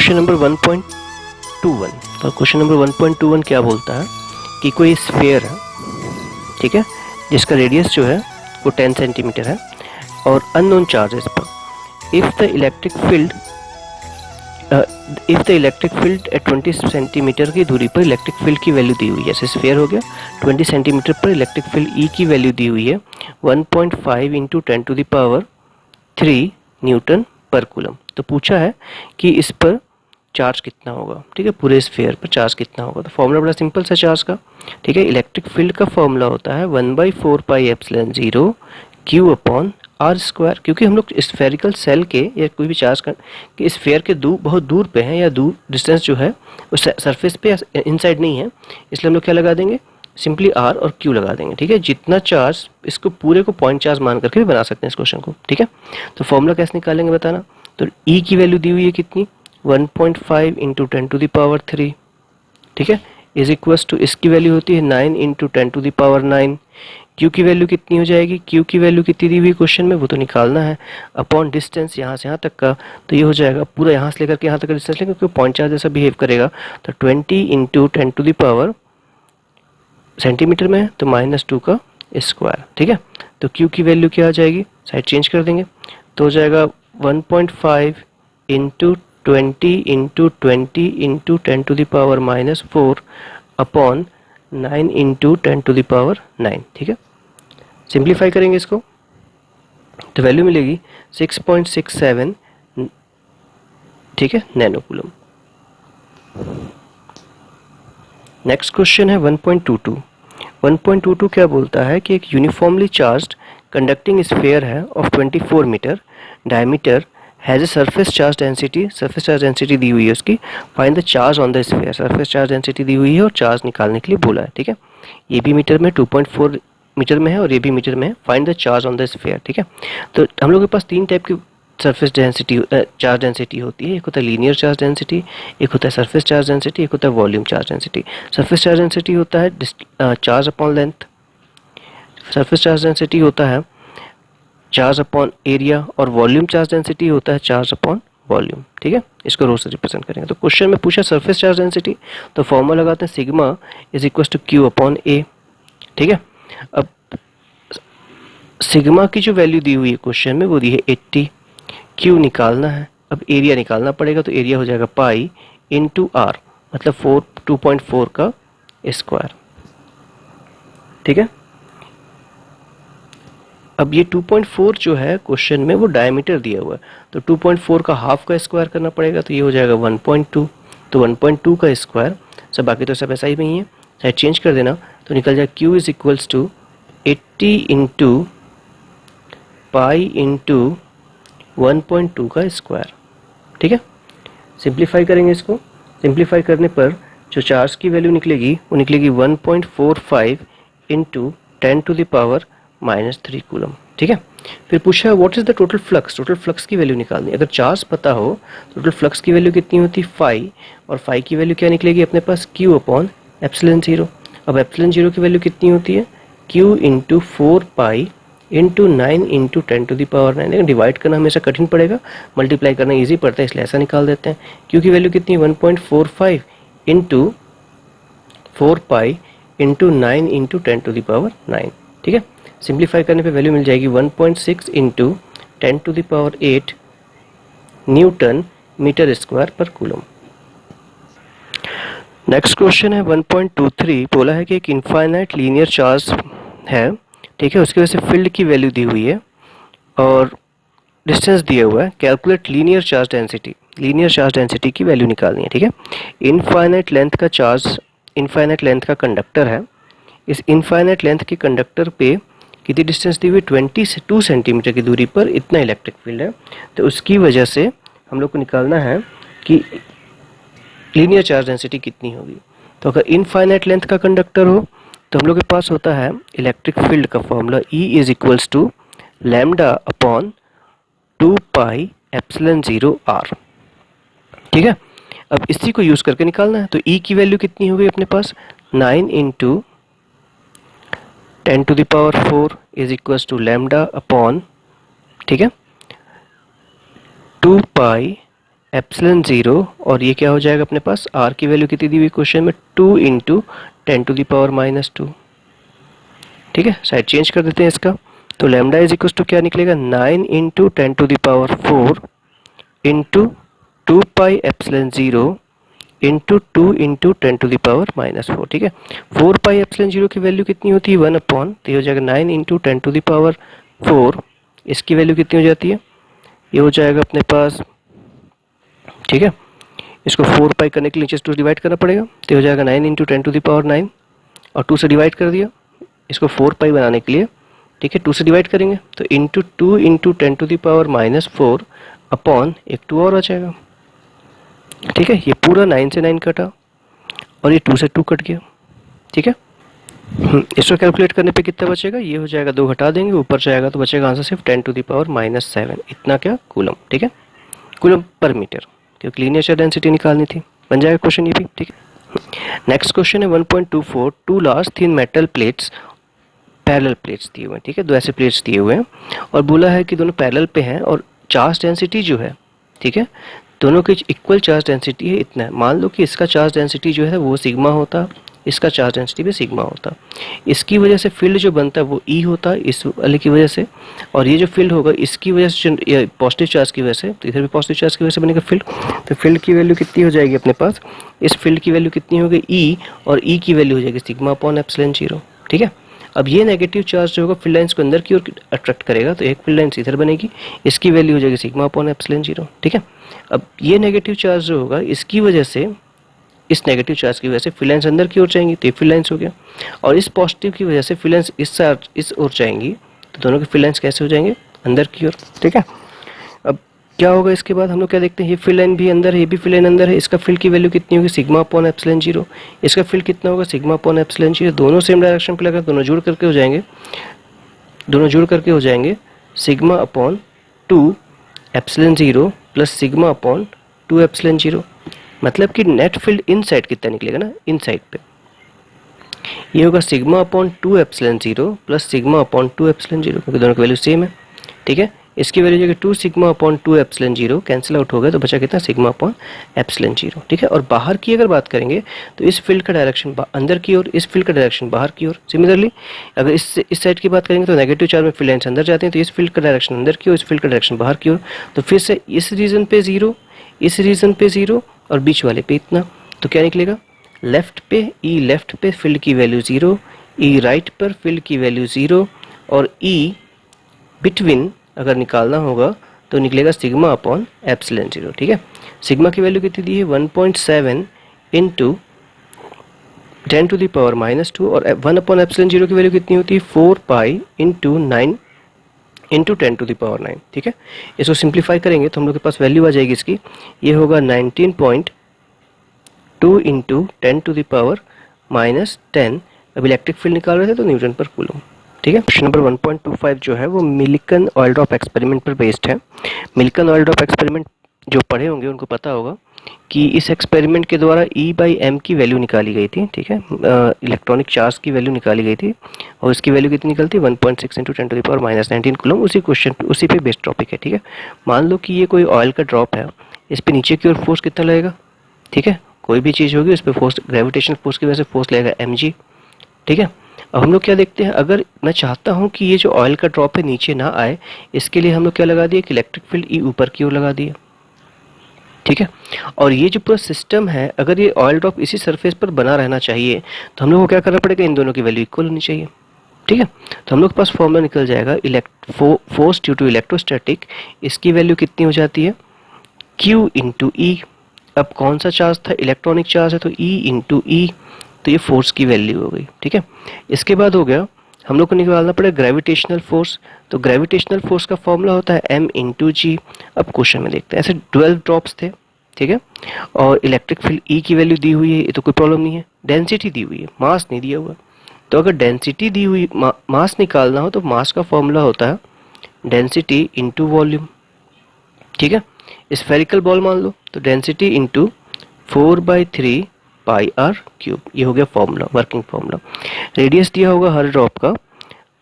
Question number 1.21। तो question number 1.21 क्या बोलता है कि कोई स्फीयर है, ठीक है, जिसका रेडियस जो है वो 10 सेंटीमीटर है और अननोन चार्ज है इस पर। If the electric field at 20 centimetre की दूरी पर इलेक्ट्रिक फील्ड की वैल्यू दी हुई है, जैसे स्फीयर हो गया, 20 सेंटीमीटर पर इलेक्ट्रिक फील्ड ई की वैल्यू दी हुई है 1.5 इंटू 10⁻³ न्यूटन पर कूलम। तो पूछा है कि इस पर चार्ज कितना होगा, ठीक है, पूरे स्फीयर पर चार्ज कितना होगा। तो फॉर्मूला बड़ा सिंपल सा चार्ज का, ठीक है, इलेक्ट्रिक फील्ड का फॉर्मूला होता है 1/4πε0 Q/r²। क्योंकि हम लोग स्फेरिकल सेल के या कोई भी चार्ज के स्फीयर के बहुत दूर पे हैं या दूर डिस्टेंस जो है उस सरफेस पे इनसाइड नहीं है, इसलिए हम लोग क्या लगा देंगे, सिंपली आर और क्यू लगा देंगे, ठीक है। जितना चार्ज, इसको पूरे को पॉइंट चार्ज मान करके भी बना सकते हैं इस क्वेश्चन को, ठीक है। तो फॉर्मूला कैसे निकालेंगे बताना। तो ई की वैल्यू दी हुई है कितनी, 1.5 इंटू 10⁻³, ठीक है, इज इक्वल्स टू इसकी वैल्यू होती है 9 इंटू 10⁻9। क्यू की वैल्यू कितनी हो जाएगी, क्यू की वैल्यू कितनी दी हुई क्वेश्चन में वो तो निकालना है, अपॉन डिस्टेंस यहाँ से यहाँ तक का, तो ये हो जाएगा पूरा यहाँ से लेकर के यहाँ तक का डिस्टेंस लेंगे क्योंकि पॉइंट चार्ज जैसा बिहेव करेगा। तो 20 इंटू 10⁻, सेंटीमीटर में है तो -2 का स्क्वायर, ठीक है। तो क्यू की वैल्यू क्या आ जाएगी, साइड चेंज कर देंगे तो हो जाएगा 1.5 into 20 into 20 into 10⁻⁻4 upon 9 into 10⁻9, ठीक है। सिंप्लीफाई करेंगे इसको तो वैल्यू मिलेगी 6.67, ठीक है, नैनो कूलम। नेक्स्ट क्वेश्चन है 1.22। 1.22 क्या बोलता है कि एक यूनिफॉर्मली चार्ज्ड कंडक्टिंग स्फीयर है of 24 metre diameter has a surface charge density दी हुई है उसकी, find the charge on the sphere. Surface charge density दी हुई है और चार्ज निकालने के लिए बोला है, ठीक है। ये भी मीटर में 2.4 मीटर में है और ये भी मीटर में है, find the charge on the sphere, ठीक है। तो हम लोग के पास तीन टाइप की सरफेस डेंसिटी चार्ज डेंसिटी होती है, एक होता है लीनियर चार्ज डेंसिटी, एक होता है सरफेस चार्ज डेंसिटी, एक होता है volume charge density. Surface charge density होता है charge upon length, surface charge density होता है चार्ज अपॉन एरिया और वॉल्यूम चार्ज डेंसिटी होता है चार्ज अपॉन वॉल्यूम, ठीक है। इसको रो से रिप्रेजेंट करेंगे। तो क्वेश्चन में पूछा सरफेस चार्ज डेंसिटी, तो फॉर्मूला लगाते हैं sigma is equal to q upon a, ठीक है। अब सिग्मा की जो वैल्यू दी हुई है क्वेश्चन में वो दी है 80, क्यू निकालना है, अब एरिया निकालना पड़ेगा, तो एरिया हो जाएगा पाई इंटू आर, मतलब 2.4 का स्क्वायर, ठीक है। अब ये 2.4 जो है क्वेश्चन में वो डायमीटर दिया हुआ है, तो 2.4 का हाफ का स्क्वायर करना पड़ेगा, तो ये हो जाएगा 1.2, तो 1.2 का स्क्वायर, सब बाकी तो सब ऐसा ही नहीं है, चाहे चेंज कर देना तो निकल जाएगा Q is equals to 80 into pi into 1.2 का स्क्वायर, ठीक है। सिंप्लीफाई करेंगे इसको, सिंप्लीफाई करने पर जो चार्ज की वैल्यू निकलेगी वो निकलेगी 1.45 इंटू 10⁻³ कूलम, ठीक है। फिर पूछा है what is the total flux, total flux की वैल्यू निकालनी है। अगर चार्ज पता हो टोटल फ्लक्स की वैल्यू कितनी होती है फाई, और फाई की वैल्यू क्या निकलेगी अपने पास Q अपॉन ε0। अब ε0 की वैल्यू कितनी होती है Q इंटू 4π इंटू 9 इंटू 10⁻⁹। लेकिन डिवाइड करना हमेशा कठिन पड़ेगा, मल्टीप्लाई करना ईजी पड़ता है, इसलिए ऐसा निकाल देते हैं। Q की वैल्यू कितनी है 1.45 इंटू 4π इंटू 9 इंटू 10⁻⁹, ठीक है। सिंप्लीफाई करने पे वैल्यू मिल जाएगी 1.6 इंटू 10⁸ न्यूटन मीटर स्क्वायर पर कूलम। नेक्स्ट क्वेश्चन है 1.23। बोला है कि एक इनफाइनाइट लीनियर चार्ज है, ठीक है, उसकी वजह से फील्ड की वैल्यू दी हुई है और डिस्टेंस दिया हुआ है। Calculate linear charge density, linear charge density की वैल्यू निकालनी है, ठीक है। इनफाइनाइट लेंथ का चार्ज, इनफाइनाइट लेंथ का कंडक्टर है, इस इनफाइनाइट लेंथ के कंडक्टर पे कितनी डिस्टेंस दी हुई 22 सेंटीमीटर की दूरी पर इतना इलेक्ट्रिक फील्ड है। तो उसकी वजह से हम लोग को निकालना है कि लीनियर चार्ज डेंसिटी कितनी होगी। तो अगर इनफाइनाइट लेंथ का कंडक्टर हो तो हम लोग के पास होता है इलेक्ट्रिक फील्ड का formula E is equals to lambda upon 2πε0r, ठीक है। अब इसी को यूज करके निकालना है। तो E की वैल्यू कितनी होगी अपने पास 9 into 10⁴ is equals to lambda upon, ठीक है, 2πε0r एप्सिलॉन 0 और ये क्या हो जाएगा अपने पास, r की वैल्यू कितनी दी हुई क्वेश्चन में, 2 इंटू 10⁻⁻²। ठीक है, साइड चेंज कर देते हैं इसका, तो लैम्डा इज इक्वल टू क्या निकलेगा, 9 इंटू 10⁻⁴ इंटू 2 पाई एप्सिलॉन 0 इंटू 2 इंटू 10⁻⁻⁴। ठीक है, 4 पाई एप्सिलॉन 0 की वैल्यू कितनी होती है, 1 अपॉन, तो ये हो जाएगा 9 इंटू 10⁻⁴, इसकी वैल्यू कितनी हो जाती है, ये हो जाएगा अपने पास, ठीक है, इसको 4 पाई करने के लिए नीचे 2 डिवाइड करना पड़ेगा, तो हो जाएगा 9 इंटू 10⁻⁹ और 2 से डिवाइड कर दिया, इसको 4 पाई बनाने के लिए, ठीक है, 2 से डिवाइड करेंगे तो इंटू 2 इंटू 10⁻⁻⁴ अपॉन एक 2 और आ जाएगा। ठीक है, ये पूरा 9 से 9 कटा और ये 2 से 2 कट गया। ठीक है, इसको कैलकुलेट करने पे कितना बचेगा, ये हो जाएगा 2 घटा देंगे, ऊपर जाएगा तो बचेगा आंसर सिर्फ 10⁻⁻⁷, इतना क्या कूलम। ठीक है, कूलम पर मीटर, क्योंकि लीनियर चार्ज डेंसिटी निकालनी थी, बन जाएगा क्वेश्चन ये भी। ठीक है, नेक्स्ट क्वेश्चन है 1.24, 2 large thin metal plates, parallel plates दिए हुए हैं। ठीक है, 2 ऐसे प्लेट्स दिए हुए हैं और बोला है कि दोनों पैरेलल पे हैं और चार्ज डेंसिटी जो है, ठीक है, दोनों की इक्वल चार्ज डेंसिटी है इतना है। मान लो कि इसका चार्ज डेंसिटी जो है वो सिग्मा होता, इसका चार्ज डेंसिटी भी सिग्मा होता, इसकी वजह से फील्ड जो बनता है वो ई होता इस वाले की वजह से, और ये जो फील्ड होगा इसकी वजह से पॉजिटिव चार्ज की वजह से, तो इधर भी पॉजिटिव चार्ज की वजह से बनेगा फील्ड। तो फील्ड की वैल्यू कितनी हो जाएगी अपने पास, इस फील्ड की वैल्यू कितनी होगी ई, और ई की वैल्यू हो जाएगी सिग्मा अपॉन एप्सिलॉन 0। ठीक है, अब ये नेगेटिव चार्ज जो होगा फील्ड लाइंस को अंदर की ओर अट्रैक्ट करेगा, तो एक फील्ड लाइंस इधर बनेगी, इसकी वैल्यू हो जाएगी सिग्मा अपॉन एप्सिलॉन 0। ठीक है, अब ये नेगेटिव चार्ज जो होगा इसकी वजह से, इस नेगेटिव चार्ज की वजह से फील्ड लाइंस अंदर की ओर जाएंगी, तो ये फील्ड लाइंस हो गया, और इस पॉजिटिव की वजह से फील्ड लाइंस इस ओर जाएंगी, तो दोनों के फील्ड लाइंस कैसे हो जाएंगे, अंदर की ओर। ठीक है, अब क्या होगा इसके बाद हम लोग क्या देखते हैं, ये फील्ड लाइन भी अंदर है, ये भी फील्ड लाइन अंदर है, इसका फील्ड की वैल्यू कितनी होगी, सिग्मा अपॉन एप्सिलॉन 0, इसका फील्ड कितना होगा, सिग्मा अपॉन एप्सिलॉन 0, दोनों सेम डायरेक्शन पे लगा, दोनों जुड़ करके हो जाएंगे, दोनों जुड़ करके हो जाएंगे sigma upon 2 epsilon 0 plus sigma upon 2 epsilon 0, मतलब कि नेट फील्ड इन साइड कितना निकलेगा ना, इन साइड पे ये होगा sigma upon 2 epsilon 0 plus sigma upon 2 epsilon 0, क्योंकि दोनों की वैल्यू सेम है। ठीक है, इसकी वैल्यू जो कि 2 sigma upon 2 epsilon 0 cancel out हो गया, तो बचा कितना, सिग्मा अपॉन एप्सिलॉन 0। ठीक है, और बाहर की अगर बात करेंगे तो इस फील्ड का डायरेक्शन अंदर की ओर, इस फील्ड का डायरेक्शन बाहर की ओर। सिमिलरली अगर इस साइड की बात करेंगे तो नेगेटिव चार्ज में फील्ड लाइंस अंदर जाते हैं, तो इस फील्ड का डायरेक्शन अंदर की ओर, इस फील्ड का डायरेक्शन बाहर की ओर, तो फिर से इस रीजन पे 0, इस रीजन पे 0 और बीच वाले पे इतना, तो क्या निकलेगा, लेफ्ट पे ई लेफ्ट पे फील्ड की वैल्यू 0, ई राइट पर फील्ड की वैल्यू 0, और ई बिटवीन अगर निकालना होगा तो निकलेगा सिग्मा अपॉन एप्सिलॉन 0। ठीक है, सिग्मा की वैल्यू कितनी दी है, 1.7 इंटू 10⁻⁻², और 1 अपॉन एप्सिलॉन 0 की वैल्यू कितनी होती है, 4 पाई इंटू 9 इंटू 10⁻⁹। ठीक है, इसको सिंप्लीफाई करेंगे तो हम लोग के पास वैल्यू आ जाएगी इसकी, ये होगा 19.2 इंटू 10⁻⁻10। अब इलेक्ट्रिक फील्ड निकाल रहे थे तो न्यूटन पर कूलम। ठीक है, क्वेश्चन नंबर 1.25 जो है वो मिल्कन ऑयल ड्रॉप एक्सपेरिमेंट पर बेस्ड है। मिल्कन ऑयल ड्रॉप एक्सपेरिमेंट जो पढ़े होंगे उनको पता होगा कि इस एक्सपेरिमेंट के द्वारा E/m की वैल्यू निकाली गई थी। ठीक है, इलेक्ट्रॉनिक चार्ज की वैल्यू निकाली गई थी और इसकी वैल्यू कितनी निकलती है, 1.6 इंटू 10⁻⁻19 कूलम। उसी क्वेश्चन उसी पे बेस्ड टॉपिक है। ठीक है, मान लो कि ये कोई ऑयल का ड्रॉप है, इस पे नीचे की ओर फोर्स कितना लगेगा। ठीक है, कोई भी चीज़ होगी उस पर फोर्स, ग्रेविटेशनल फोर्स की वजह से फोर्स लगेगा mg। ठीक है, अब हम लोग क्या देखते हैं, अगर मैं चाहता हूं कि ये जो ऑयल का ड्रॉप है नीचे ना आए, इसके लिए हम लोग क्या लगा दिए कि इलेक्ट्रिक फील्ड ई ऊपर की ओर लगा दिया। ठीक है, और ये जो पूरा सिस्टम है, अगर ये ऑयल ड्रॉप इसी सरफेस पर बना रहना चाहिए तो हम लोग को क्या करना पड़ेगा, इन दोनों की वैल्यू इक्वल होनी चाहिए। ठीक है, तो हम लोग के पास फॉर्मूला निकल जाएगा फोर्स ड्यू टू इलेक्ट्रोस्टैटिक, इसकी वैल्यू कितनी हो जाती है, Q इंटू ई। अब कौन सा चार्ज था, इलेक्ट्रॉनिक चार्ज है, तो E इंटू ई, तो ये फोर्स की वैल्यू हो गई। ठीक है, इसके बाद हो गया हम लोग को निकालना पड़ेगा ग्रेविटेशनल फोर्स, तो ग्रेविटेशनल फोर्स का फॉर्मूला होता है m इंटू जी। अब क्वेश्चन में देखते हैं, ऐसे 12 ड्रॉप्स थे। ठीक है, और इलेक्ट्रिक फील्ड E की वैल्यू दी हुई है, ये तो कोई प्रॉब्लम नहीं है। डेंसिटी दी हुई है, मास नहीं दिया हुआ, तो अगर डेंसिटी दी हुई, मास निकालना हो तो मास का फॉर्मूला होता है डेंसिटी इंटू वॉल्यूम। ठीक है, स्फेरिकल बॉल मान लो तो density into 4/3 pi r cube, ये हो गया फॉर्मूला, वर्किंग फॉर्मूला। रेडियस दिया होगा हर ड्रॉप का,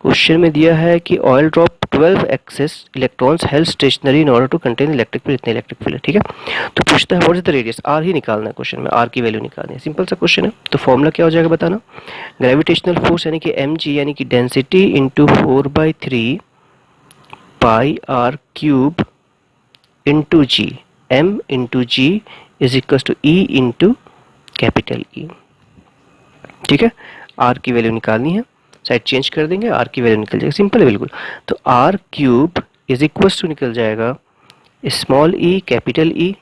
क्वेश्चन में दिया है कि oil drop 12 excess electrons held stationary in order to contain electric field, इतने इलेक्ट्रिक फील्ड है, ठीक है। तो पूछता है what is the radius, r ही निकालना है क्वेश्चन में, आर की वैल्यू निकालनी है, सिंपल सा क्वेश्चन है। तो फॉर्मूला क्या हो जाएगा बताना, ग्रेविटेशनल फोर्स यानी कि mg यानी कि density into 4/3 pi r cube into g, m into g is equal to E into capital E, ठीक है। आर की वैल्यू निकालनी है, साइड चेंज कर देंगे, आर की वैल्यू निकल जाएगी, सिंपल है बिल्कुल। तो r cube is equal to निकल जाएगा small e capital E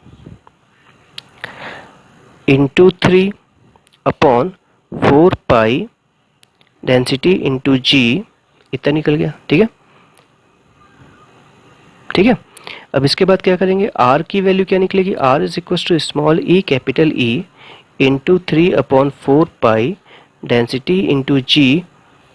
into 3 upon 4 pi density into g, इतना निकल गया, ठीक है, ठीक है। अब इसके बाद क्या करेंगे, आर की वैल्यू क्या निकलेगी, r is equal to small e capital E into 3 upon 4 pi density into g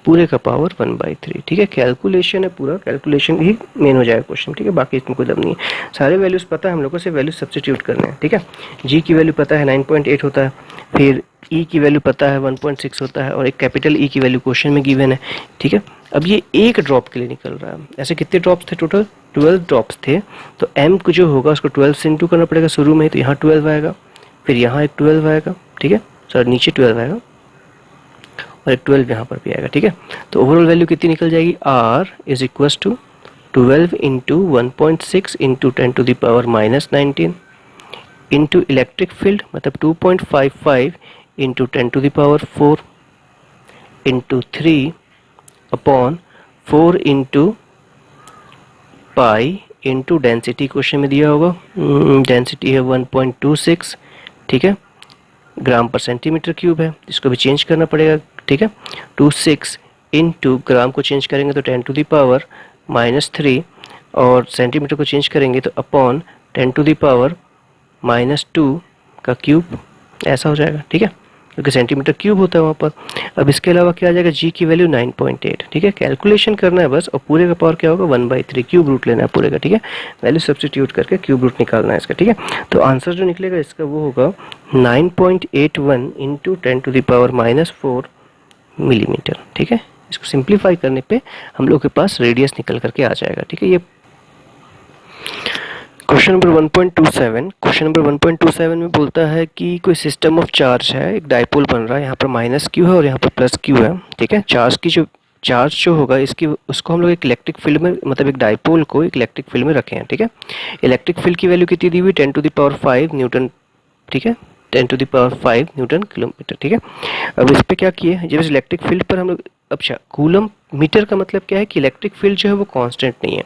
पूरे का पावर 1/3, ठीक है। कैलकुलेशन है, पूरा कैलकुलेशन ही मेन हो जाएगा क्वेश्चन, ठीक है, बाकी इसमें कोई दम नहीं है। सारे वैल्यूज पता है हम लोग को, सिर्फ वैल्यूज सब्स्टिट्यूट करने हैं, ठीक है। जी की वैल्यू पता है 9.8 होता है, फिर ई की वैल्यू पता है 1.6 होता है, और एक कैपिटल ई की वैल्यू क्वेश्चन में गिवन है, ठीक है। अब ये एक ड्रॉप के लिए निकल रहा है, ऐसे कितने ड्रॉप्स थे टोटल, 12 ड्रॉप्स थे। तो एम को जो होगा उसको 12 से इंटू करना पड़ेगा शुरू में, तो यहाँ 12 आएगा, फिर यहाँ एक 12 आएगा, ठीक है, सर नीचे 12 आएगा और एक 12 यहाँ पर भी आएगा, ठीक है। तो ओवरऑल वैल्यू कितनी निकल जाएगी, r is equal to 12 into 1.6 into 10⁻⁻19 into electric field मतलब 2.55 into 10⁻4 into 3 upon 4 into pi into density, question में दिया होगा डेंसिटी है 1.26, ठीक है, ग्राम पर सेंटीमीटर क्यूब है, इसको भी चेंज करना पड़ेगा, ठीक है। 26 इंटू ग्राम को चेंज करेंगे तो 10⁻³ और सेंटीमीटर को चेंज करेंगे तो अपॉन 10⁻² का क्यूब, ऐसा हो जाएगा, ठीक है, क्योंकि सेंटीमीटर क्यूब होता है वहाँ पर। अब इसके अलावा क्या आ जाएगा, जी की वैल्यू 9.8, ठीक है, कैलकुलेशन करना है बस, और पूरे का पावर क्या होगा 1/3, क्यूब रूट लेना है पूरे का, ठीक है, वैल्यू सब्स्टिट्यूट करके क्यूब रूट निकालना है इसका, ठीक है। तो आंसर जो निकलेगा इसका वो होगा 9.81 इंटू 10⁻⁻4 मिलीमीटर, ठीक है। इसको सिंप्लीफाई करने पे हम लोग के पास रेडियस निकल करके आ जाएगा, ठीक है। ये क्वेश्चन नंबर 1.27, क्वेश्चन नंबर 1.27 में बोलता है कि कोई सिस्टम ऑफ चार्ज है, एक डाइपोल बन रहा है, यहाँ पर माइनस क्यू है और यहाँ पर प्लस क्यू है, ठीक है। चार्ज जो होगा इसकी, उसको हम लोग एक इलेक्ट्रिक फील्ड में, मतलब एक डाइपोल को एक इलेक्ट्रिक फील्ड में रखे हैं, ठीक है। इलेक्ट्रिक फील्ड की वैल्यू कितनी दी हुई 10⁵ न्यूटन, ठीक है, 10⁵ न्यूटन किलोमीटर, ठीक है। अब इस पे क्या किए, जब इस इलेक्ट्रिक फील्ड पर हम लोग, अच्छा कूलम मीटर का मतलब क्या है कि इलेक्ट्रिक फील्ड जो है वो कांस्टेंट नहीं है।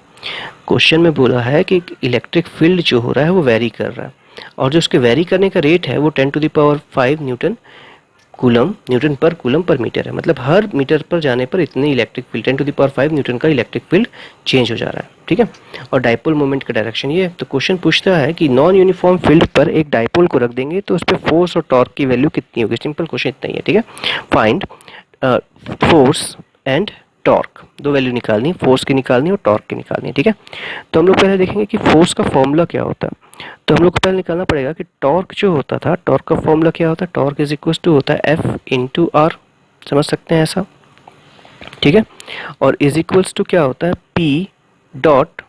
क्वेश्चन में बोला है कि इलेक्ट्रिक फील्ड जो हो रहा है वो वेरी कर रहा है, और जो उसके वेरी करने का रेट है वो 10⁵ न्यूटन कूलम, न्यूटन पर कूलम पर मीटर है, मतलब हर मीटर पर जाने पर इतनी इलेक्ट्रिक फील्ड 10⁵ न्यूटन का इलेक्ट्रिक फील्ड चेंज हो जा रहा है, ठीक है। और डाइपोल मोमेंट का डायरेक्शन ये है। तो क्वेश्चन पूछता है कि नॉन यूनिफॉर्म फील्ड पर एक डाइपोल को रख देंगे तो उस पर फोर्स और टॉर्क की वैल्यू कितनी होगी, सिंपल क्वेश्चन इतना ही है, ठीक है। फाइंड फोर्स एंड टॉर्क, दो वैल्यू निकालनी है, फोर्स की निकालनी है और टॉर्क की निकालनी है, ठीक है। तो हम लोग पहले देखेंगे कि फोर्स का फॉर्मूला क्या होता है। तो हम लोग को पहले निकालना पड़ेगा कि टॉर्क जो होता था, टॉर्क का फॉर्मूला क्या होता है, टॉर्क इज इक्वल टू होता है F इंटू आर, समझ सकते हैं ऐसा, ठीक है। और इज इक्वल्स टू क्या होता है, P डॉट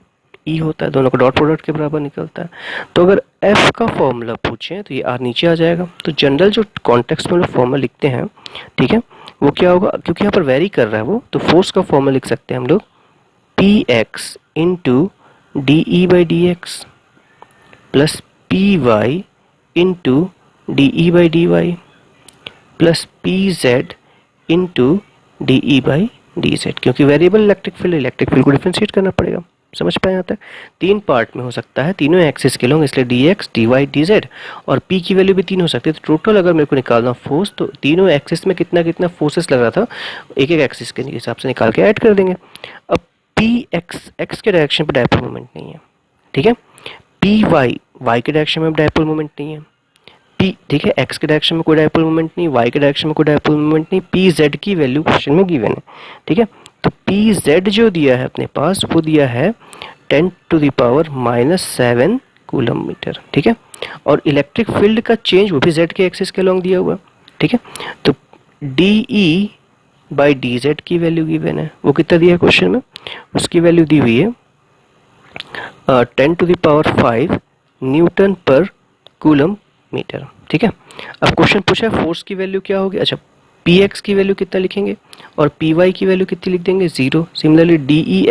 E होता है, दोनों का डॉट प्रोडक्ट के बराबर निकलता है। तो अगर F का फॉर्मूला पूछें तो ये R नीचे आ जाएगा। तो जनरल जो कॉन्टेक्स्ट में लोग फॉर्मूला लिखते हैं, ठीक है, वो क्या होगा, क्योंकि यहाँ पर वेरी कर रहा है वो, तो फोर्स का फॉर्मूला लिख सकते हैं हम लोग Px into DE/dx plus Py into DE/dy plus Pz into DE/dz, क्योंकि वेरिएबल इलेक्ट्रिक फील्ड को डिफरेंशिएट करना पड़ेगा, समझ पाए यहाँ तक। तीन पार्ट में हो सकता है, तीनों एक्सिस के लोग, इसलिए dx, dy, dz, और p की वैल्यू भी तीन हो सकती है। तो टोटल अगर मेरे को निकालना फोर्स, तो तीनों एक्सिस में कितना कितना फोर्सेस लग रहा था, एक एक एक्सिस के हिसाब से निकाल के ऐड कर देंगे। अब x के डायरेक्शन पर डायपोल मोमेंट नहीं है, ठीक है, py y के डायरेक्शन में डायपोल मोमेंट नहीं है, p, ठीक है, x के डायरेक्शन में कोई डायपोल मोमेंट नहीं, y के डायरेक्शन में कोई डायपोल मोमेंट नहीं, pz की वैल्यू क्वेश्चन में गिवन है, ठीक है। तो pz जो दिया है अपने पास, वो दिया है 10⁻⁻7 कूलम मीटर, ठीक है। और इलेक्ट्रिक फील्ड का चेंज वो भी z के एक्सिस के लॉन्ग दिया हुआ, ठीक है। तो DE बाई डी जेड की वैल्यू गिवन है, वो कितना दिया है क्वेश्चन में, उसकी वैल्यू दी हुई है 10⁵ न्यूटन पर कूलम मीटर। ठीक है, अब क्वेश्चन पूछा है फोर्स की वैल्यू क्या होगी। अच्छा, पी एक्स की वैल्यू कितना लिखेंगे और पी वाई की वैल्यू कितनी लिख देंगे, 0। Similarly d e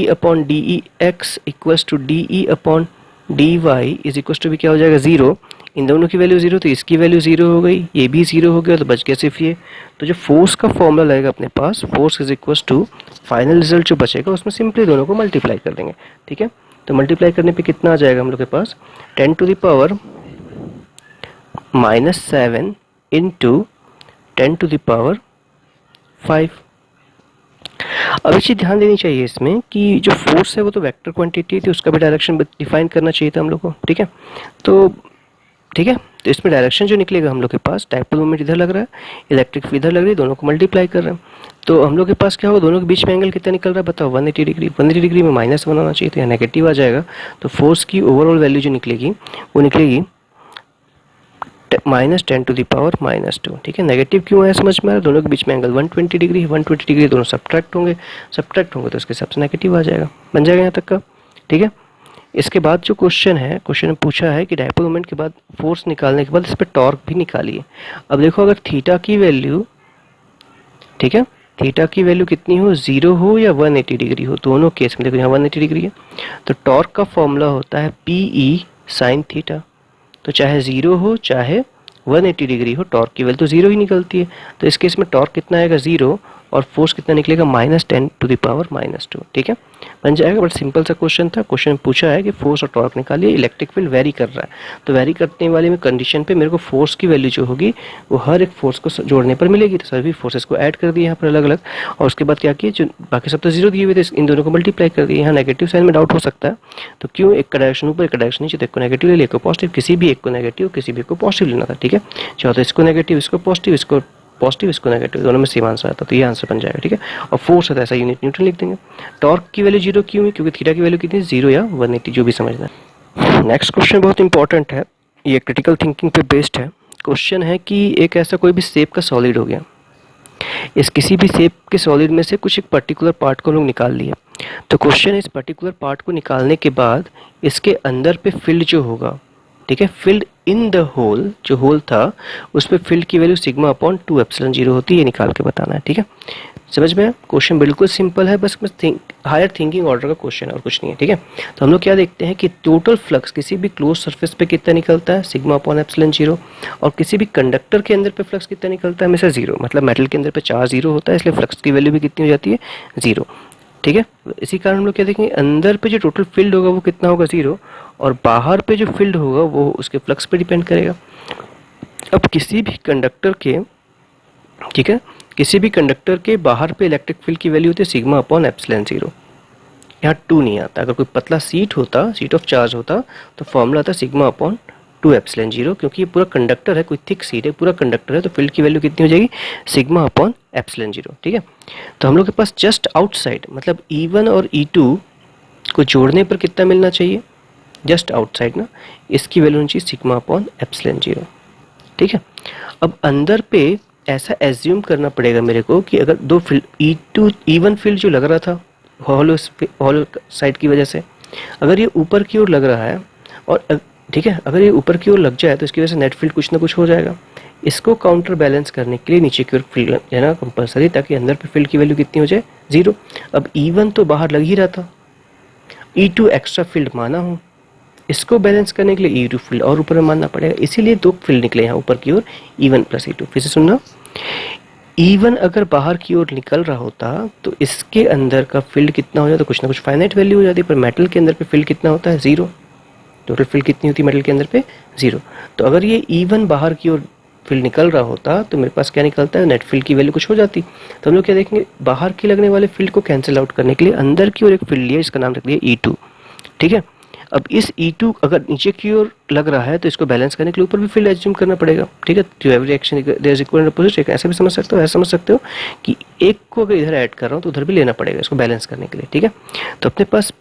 upon d e x equals to d e upon d y is equals to भी क्या हो जाएगा, 0। इन दोनों की वैल्यू 0, तो इसकी वैल्यू 0 हो गई, ये भी 0 हो गया, तो बच गया सिर्फ ये। तो जो फोर्स का फॉर्मूला लगेगा अपने पास, force is equals to final result जो बचेगा उसमें सिंपली दोनों को मल्टीप्लाई कर देंगे। ठीक है, तो मल्टीप्लाई करने पे कितना आ जाएगा हम लोग के पास, 10⁻⁻7 इंटू 10⁵। अब एक चीज़ ध्यान देनी चाहिए इसमें कि जो फोर्स है वो तो वेक्टर क्वांटिटी थी, उसका भी डायरेक्शन डिफाइन करना चाहिए था हम लोग को। ठीक है, तो ठीक है, तो इसमें डायरेक्शन जो निकलेगा हम लोग के पास, डायपोल मोमेंट इधर लग रहा है, इलेक्ट्रिक फील्ड इधर लग रही है, दोनों को मल्टीप्लाई कर रहे हैं, तो हम लोग के पास क्या होगा, दोनों के बीच में एंगल कितना निकल रहा है बताओ, 180 डिग्री। 180 डिग्री में -1 आना चाहिए, तो यहाँ नेगेटिव आ जाएगा, तो फोर्स की ओवरऑल वैल्यू जो निकलेगी वो निकलेगी -10⁻²। ठीक है, नेगेटिव क्यों है समझ में आ रहा है, दोनों के बीच में एंगल 120 डिग्री है, 120 डिग्री दोनों सब्ट्रैक्ट होंगे तो उसके हिसाब से नेगेटिव आ जाएगा, बन जाएगा यहाँ तक का। ठीक है, इसके बाद जो क्वेश्चन है, क्वेश्चन में पूछा है कि डायपोल मोमेंट के बाद फोर्स निकालने के बाद इस पर टॉर्क भी निकालिए। अब देखो अगर थीटा की वैल्यू, ठीक है, थीटा की वैल्यू कितनी हो, 0 हो या 180 डिग्री हो, दोनों केस में देखो यहाँ 180 डिग्री है, तो टॉर्क का फॉर्मूला होता है PE sin थीटा। तो चाहे 0 हो चाहे 180 डिग्री हो, टॉर्क की वैल्यू तो 0 ही निकलती है, तो इस केस में टॉर्क कितना आएगा, 0, और फोर्स कितना निकलेगा, -10⁻²। ठीक है, बन जाएगा। बट सिंपल सा क्वेश्चन था, क्वेश्चन में पूछा है कि फोर्स और टॉर्क निकालिए, इलेक्ट्रिक फील्ड वेरी कर रहा है, तो वेरी करने वाले में कंडीशन पे मेरे को फोर्स की वैल्यू जो होगी वो हर एक फोर्स को जोड़ने पर मिलेगी, तो सभी फोर्सेस को ऐड कर दिए यहाँ पर अलग अलग, और उसके बाद क्या किए, जो बाकी सब तो 0 दिए हुए थे इन दोनों को मल्टीप्लाई कर दिए। यहाँ नेगेटिव साइन में डाउट हो सकता है, तो क्यों, एक का डायरेक्शन ऊपर एक का डायरेक्शन नीचे, तो एक को नेगेटिव ले लिया, एक को पॉजिटिव, किसी भी एक को नेगेटिव किसी भी एक को पॉजिटिव लेना था। ठीक है, चाहे तो इसको नेगेटिव इसको पॉजिटिव, इसको पॉजिटिव इसको नेगेटिव, दोनों में सेम आंसर आता, तो ये आंसर बन जाएगा। ठीक है, और फोर्स है तो ऐसा यूनिट न्यूटन लिख देंगे। टॉर्क की वैल्यू 0 क्यों है, क्योंकि थीटा की वैल्यू कितनी है, 0 या 180, जो भी समझना है। नेक्स्ट क्वेश्चन बहुत इंपॉर्टेंट है, ये क्रिटिकल थिंकिंग पे बेस्ड है। क्वेश्चन है कि एक ऐसा कोई भी शेप का सॉलिड हो गया, इस किसी भी शेप के सॉलिड में से कुछ एक पर्टिकुलर पार्ट को लोग निकाल लिए, तो क्वेश्चन है इस पर्टिकुलर पार्ट को निकालने के बाद इसके अंदर पे फील्ड जो होगा, ठीक है, फील्ड इन द होल, जो होल था उस पर फील्ड की वैल्यू σ/2ε0 होती है, ये निकाल के बताना है। ठीक है, समझ में, क्वेश्चन बिल्कुल सिंपल है, बस हायर थिंकिंग ऑर्डर का क्वेश्चन है और कुछ नहीं है। ठीक है, तो हम लोग क्या देखते हैं कि टोटल फ्लक्स किसी भी क्लोज सरफेस पे कितना निकलता है, σ/ε0, और किसी भी कंडक्टर के अंदर पे फ्लक्स कितना निकलता है, हमेशा 0, मतलब मेटल के अंदर पे चार्ज 0 होता है, इसलिए फ्लक्स की वैल्यू भी कितनी हो जाती है, 0। ठीक है, इसी कारण हम लोग क्या देखेंगे, अंदर पे जो टोटल फील्ड होगा वो कितना होगा, 0, और बाहर पे जो फील्ड होगा वो उसके फ्लक्स पे डिपेंड करेगा। अब किसी भी कंडक्टर के, ठीक है, किसी भी कंडक्टर के बाहर पे इलेक्ट्रिक फील्ड की वैल्यू होती है σ/ε0। यहाँ 2 नहीं आता, अगर कोई पतला सीट होता, सीट ऑफ चार्ज होता, तो फॉर्मूला आता σ/2ε0, क्योंकि ये पूरा कंडक्टर है, कोई थिक सीट है, पूरा कंडक्टर है, तो फील्ड की वैल्यू कितनी हो जाएगी, σ/ε0। ठीक है, तो हम लोग के पास जस्ट आउटसाइड, मतलब E1 और E2 को जोड़ने पर कितना मिलना चाहिए, जस्ट आउटसाइड ना, इसकी वैल्यू होनी चाहिए σ/ε0। ठीक है, अब अंदर पे ऐसा एज्यूम करना पड़ेगा मेरे को कि अगर दो फील्ड E1 फील्ड जो लग रहा था हॉलो साइड की वजह से, अगर ये ऊपर की ओर लग रहा है, और ठीक है, अगर ये ऊपर की ओर लग जाए तो इसकी वजह से नेट फील्ड कुछ ना कुछ हो जाएगा। इसको काउंटर बैलेंस करने के लिए नीचे की ओर फील्ड है ना कंपलसरी, ताकि अंदर पे फील्ड की वैल्यू कितनी हो जाए, 0। अब E1 तो बाहर लग ही रहा था, E2 एक्स्ट्रा फील्ड माना हूँ, इसको बैलेंस करने के लिए E2 फील्ड और ऊपर में मानना पड़ेगा, इसीलिए 2 फील्ड निकले यहाँ ऊपर की ओर, E1 + E2। फिर से सुनना, E1 अगर बाहर की ओर निकल रहा होता तो इसके अंदर का फील्ड कितना हो जाता, कुछ ना कुछ फाइनाइट वैल्यू हो जाती, पर मेटल के अंदर पे फील्ड कितना होता है, 0। टोटल फील्ड कितनी होती है मेटल के अंदर पे, 0। तो अगर ये E1 बाहर की ओर फील्ड निकल रहा होता तो मेरे पास क्या निकलता है, नेट फील्ड की वैल्यू कुछ हो जाती। तो हम लोग क्या देखेंगे, बाहर की लगने वाले फील्ड को कैंसिल आउट करने के लिए अंदर की ओर एक फील्ड लिया, इसका नाम रख दिया E2। ठीक है, अब इस E2 अगर नीचे की ओर लग रहा है तो इसको बैलेंस करने के लिए ऊपर भी फील्ड एज्यूम करना पड़ेगा। ठीक है, to every action there is equal and opposite, ऐसे भी समझ सकते हो, ऐसा समझ सकते हो कि एक को अगर इधर ऐड कर रहा हूँ तो उधर भी लेना पड़ेगा इसको बैलेंस करने के लिए। ठीक है, तो अपने पास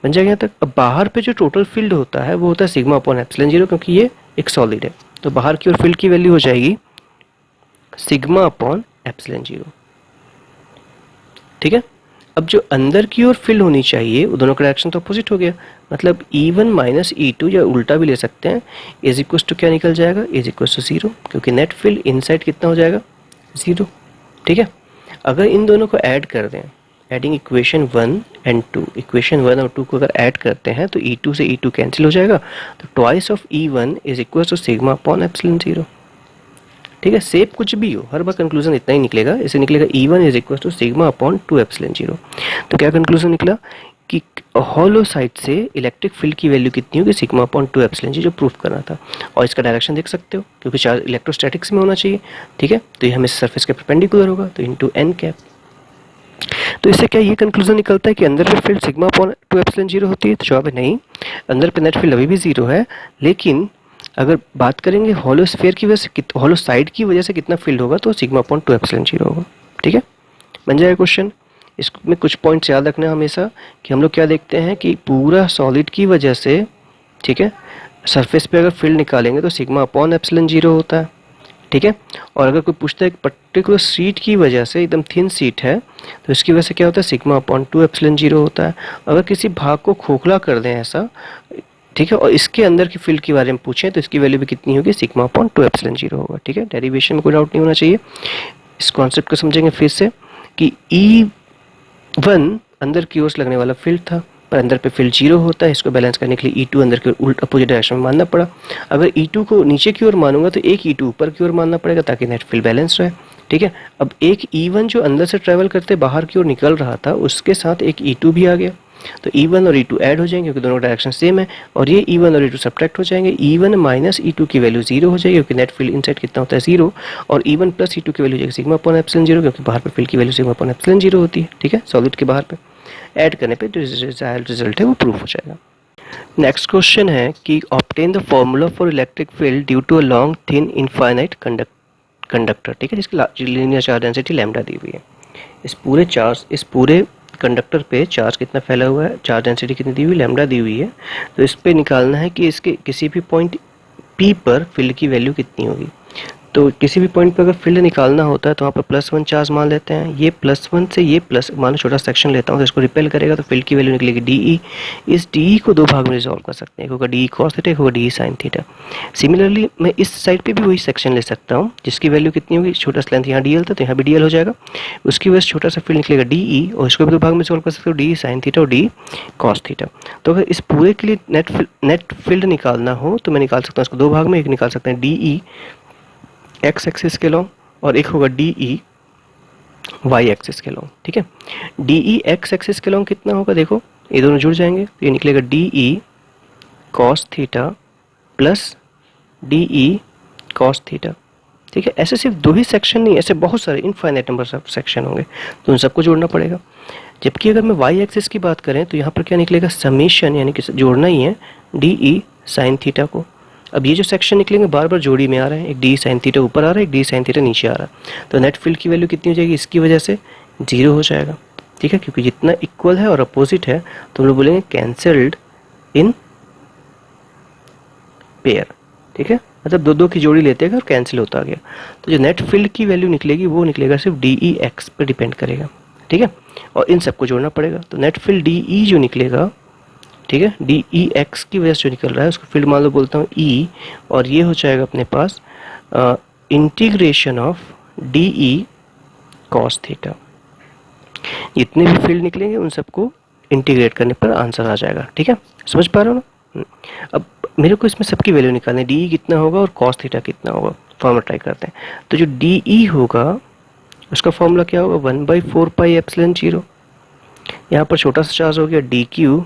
बन जाएगा यहाँ तक। अब बाहर पे जो टोटल फील्ड होता है वो होता है σ/ε0, क्योंकि ये एक सॉलिड है, तो बाहर की ओर फील्ड की वैल्यू हो जाएगी सिग्मा अपॉन एप्सिलॉन जीरो। ठीक है, अब जो अंदर की ओर फिल होनी चाहिए वो दोनों का डायरेक्शन तो अपोजिट हो गया, मतलब E1 माइनस E2 या उल्टा भी ले सकते हैं, इज इक्वल टू क्या निकल जाएगा, इज इक्वल टू जीरो, क्योंकि नेट फिल इनसाइड कितना हो जाएगा, जीरो। ठीक है, अगर इन दोनों को ऐड कर दें, एडिंग इक्वेशन 1 एंड 2, इक्वेशन 1 और 2 को अगर ऐड करते हैं तो E2 से E2 कैंसिल हो जाएगा, तो twice of E1 is equal to sigma upon epsilon zero. ठीक है, सेप कुछ भी हो, हर बार कंक्लूजन इतना ही निकलेगा, इसे निकलेगा E1 is equal to sigma upon 2 epsilon zero. तो क्या कंक्लूजन निकला कि हॉलो साइड से इलेक्ट्रिक फील्ड की वैल्यू कितनी होगी, सिग्मा अपॉन 2 एप्सिलॉन जीरो, जो प्रूफ करना था। और इसका डायरेक्शन देख सकते हो, क्योंकि चार्ज इलेक्ट्रोस्टैटिक्स में होना चाहिए। ठीक है, तो ये हमेशा सरफेस के परपेंडिकुलर होगा, तो इनटू एन कैप। तो इससे क्या ये कंक्लूजन निकलता है कि अंदर पे field sigma upon 2 epsilon zero होती है, तो जवाब है नहीं, अंदर पे नेट फील्ड अभी भी जीरो है, लेकिन अगर बात करेंगे हॉलो स्फीयर की वजह से, हॉलो साइड की वजह से कितना फील्ड होगा, तो सिग्मा अपॉन 2 एप्सिलॉन जीरो होगा। ठीक है, बन जाएगा क्वेश्चन। इसमें कुछ पॉइंट्स याद रखना हमेशा कि हम लोग क्या देखते हैं कि पूरा सॉलिड की वजह से, ठीक है, सरफेस पे अगर फील्ड निकालेंगे तो सिग्मा अपॉन एप्सिलॉन जीरो होता है। ठीक है, और अगर कोई पूछता है एक पर्टिकुलर सीट की वजह से, एकदम थिन सीट है, तो इसकी वजह से क्या होता है, सिग्मा अपॉन 2 एप्सिलॉन जीरो होता है। अगर किसी भाग को खोखला कर दें ऐसा, ठीक है, और इसके अंदर की फील्ड के बारे में पूछें तो इसकी वैल्यू भी कितनी होगी, सिग्मा अपॉन 2 एप्सिलॉन जीरो होगा। ठीक है, डेरिवेशन में कोई डाउट नहीं होना चाहिए। इस कॉन्सेप्ट को समझेंगे फिर से कि E1 अंदर की ओर से लगने वाला फील्ड था, पर अंदर पे फील्ड जीरो होता है, इसको बैलेंस करने के लिए E2 अंदर के उल्ट अपोजिट डायरेक्शन में मानना पड़ा। अगर E2 को नीचे की ओर मानूंगा तो एक E2 ऊपर की ओर मानना पड़ेगा ताकि नेट फील्ड बैलेंस रहे। ठीक है, अब एक E1 जो अंदर से ट्रेवल करते बाहर की ओर निकल रहा था, उसके साथ एक E2 भी आ गया, तो E1 और E2 ऐड हो जाएंगे क्योंकि दोनों डायरेक्शन सेम है, और ये E1 और E2 सब्ट्रैक्ट हो जाएंगे, E1 माइनस E2 की वैल्यू जीरो हो जाएगी क्योंकि नेट फील्ड इनसाइड कितना होता है, जीरो, और E1 प्लस E2 की वैल्यू हो जाएगी सिग्मा अपॉन एप्सिलॉन जीरो, क्योंकि बाहर पे फील्ड की value sigma upon epsilon zero होती है। ठीक है, सॉलिड के बाहर पे ऐड करने पे जो रिजल्ट है वो प्रूफ हो जाएगा। नेक्स्ट क्वेश्चन है कि obtain the formula for electric field due to a long thin infinite conductor. ठीक है, जिसकी लीनियर चार्ज डेंसिटी लैम्डा दी हुई है। इस पूरे कंडक्टर पे चार्ज कितना फैला हुआ है, चार्ज डेंसिटी कितनी दी हुई, लैम्डा दी हुई है। तो इस पे निकालना है कि इसके किसी भी पॉइंट P पर फील्ड की वैल्यू कितनी होगी। तो किसी भी पॉइंट पर अगर फील्ड निकालना होता है तो वहाँ पर +1 चार्ज मान लेते हैं, ये +1 से ये प्लस, मान छोटा सेक्शन लेता हूँ तो इसको रिपेल करेगा तो फील्ड की वैल्यू निकलेगी DE। इस DE को दो भाग में रिजॉल्व कर सकते हैं, एक होगा DE cos थीटा, एक होगा DE sin थीटा। सिमिलरली मैं इस साइड पे भी वही सेक्शन ले सकता हूँ जिसकी वैल्यू कितनी होगी, छोटा सा लेंथ यहाँ DL था तो यहाँ भी DL हो जाएगा, उसकी वजह से छोटा सा फील्ड निकलेगा DE, और इसको भी दो भाग में रिजॉल्व कर सकते हो, DE sin थीटा और DE cos थीटा। तो अगर इस पूरे के लिए नेट फील्ड निकालना हो तो मैं निकाल सकता हूँ इसको दो भाग में, एक निकाल सकते हैं DE एक्स एक्सिस के लॉन्ग और एक होगा DE वाई एक्सिस के लॉन्ग। ठीक है, DE एक्स एक्सिस के लॉन्ग कितना होगा, देखो ये दोनों जुड़ जाएंगे तो ये निकलेगा DE cos theta plus DE cos theta. ठीक है, ऐसे सिर्फ दो ही सेक्शन नहीं, ऐसे बहुत सारे इनफाइनाइट नंबर ऑफ सेक्शन होंगे तो उन सबको जोड़ना पड़ेगा। जबकि अगर मैं वाई एक्सिस की बात करें तो यहाँ पर क्या निकलेगा, समेशन, यानी कि जोड़ना ही है DE sin थीटा को। अब ये जो सेक्शन निकलेंगे बार बार जोड़ी में आ रहे हैं, एक DE sin थीटा ऊपर आ रहा है, एक DE sin थीटा नीचे आ रहा है, तो नेट फील्ड की वैल्यू कितनी हो जाएगी, इसकी वजह से जीरो हो जाएगा। ठीक है, क्योंकि जितना इक्वल है और अपोजिट है तो हम लोग बोलेंगे कैंसल्ड इन पेयर। ठीक है, मतलब दो दो की जोड़ी लेते हैं और कैंसिल होता गया, तो जो नेट फील्ड की वैल्यू निकलेगी वो निकलेगा सिर्फ DE एक्स पर डिपेंड करेगा। ठीक है, और इन सबको जोड़ना पड़ेगा, तो नेट फील्ड DE जो निकलेगा, ठीक है, DE एक्स की वजह से जो निकल रहा है उसको फील्ड मान लो बोलता हूँ E, और ये हो जाएगा अपने पास इंटीग्रेशन ऑफ DE cos थीटा। जितने भी फील्ड निकलेंगे उन सबको इंटीग्रेट करने पर आंसर आ जाएगा। ठीक है, समझ पा रहे हो ना। अब मेरे को इसमें सबकी वैल्यू निकालनी है, DE कितना होगा और cos थीटा कितना होगा, फॉर्मूला ट्राई करते हैं। तो जो DE होगा उसका फॉर्मूला क्या होगा, 1/4 पाई एप्सिलॉन जीरो, यहाँ पर छोटा सा चार्ज हो गया DQ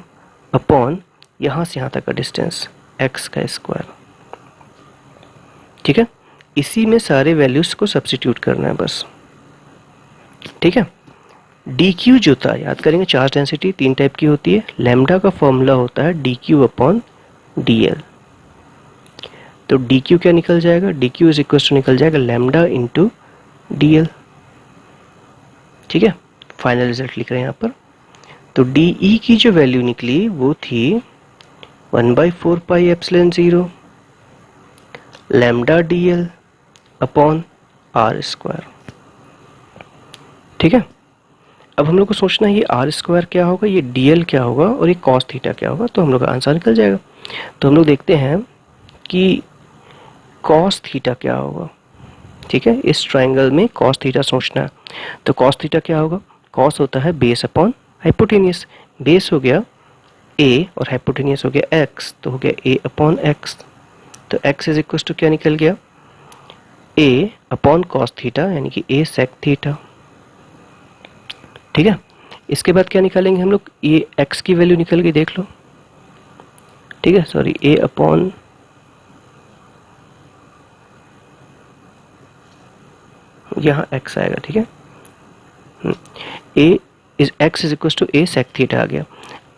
अपॉन यहाँ से यहाँ तक का डिस्टेंस x का स्क्वायर। ठीक है, इसी में सारे वैल्यूज को सब्स्टिट्यूट करना है बस। ठीक है, DQ जो था याद करेंगे, चार्ज डेंसिटी तीन टाइप की होती है, लैम्डा का फॉर्मूला होता है DQ अपॉन DL। तो DQ क्या निकल जाएगा, DQ इज इक्वल टू निकल जाएगा लैम्डा इंटू DL। ठीक है, फाइनल रिजल्ट लिख रहे हैं यहाँ पर। तो DE की जो वैल्यू निकली वो थी 1/4 pi epsilon zero lambda DL upon r square. ठीक है, अब हम लोग को सोचना है ये आर स्क्वायर क्या होगा, ये डी एल क्या होगा और ये कॉस थीटा क्या होगा, तो हम लोग का आंसर निकल जाएगा। तो हम लोग देखते हैं कि कॉस थीटा क्या होगा। ठीक है, इस ट्राइंगल में कॉस थीटा सोचना है, तो कॉस थीटा क्या होगा, कॉस होता है बेस अपॉन हाइपोटेनियस, बेस हो गया a और हाइपोटेनियस हो गया x, तो हो गया a अपॉन x। तो x इज इक्वल टू क्या निकल गया, a अपॉन कॉस थीटा यानी कि a सेक थीटा। ठीक है, इसके बाद क्या निकालेंगे हम लोग, ये x की वैल्यू निकल गई, देख लो। ठीक है, सॉरी, a अपॉन यहाँ x आएगा। ठीक है, a is x is equal to a sec theta आ गया।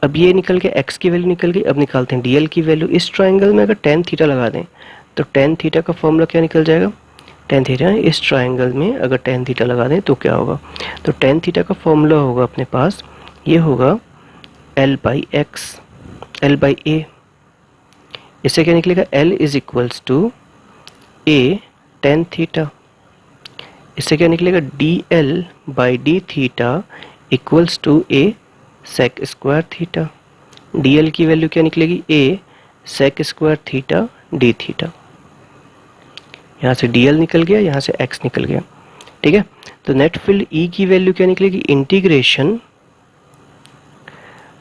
अब ये निकल गया, x की वैल्यू निकल गई। अब निकालते हैं dl की वैल्यू। इस ट्राइंगल में अगर tan थीटा लगा दें तो tan थीटा का फॉर्मूला क्या निकल जाएगा, tan थीटा, इस ट्राइंगल में अगर tan थीटा लगा दें तो क्या होगा, तो tan थीटा का फॉर्मूला होगा अपने पास, ये होगा l by x, l by a. इससे क्या निकलेगा, l is equals to a tan theta. इससे क्या निकलेगा, d l by d theta equals to a sec square theta. D l की वैल्यू क्या निकलेगी, a sec square theta d theta. यहाँ से डी एल निकल गया, यहाँ से x निकल गया। ठीक है, तो नेट फील्ड E की वैल्यू क्या निकलेगी, इंटीग्रेशन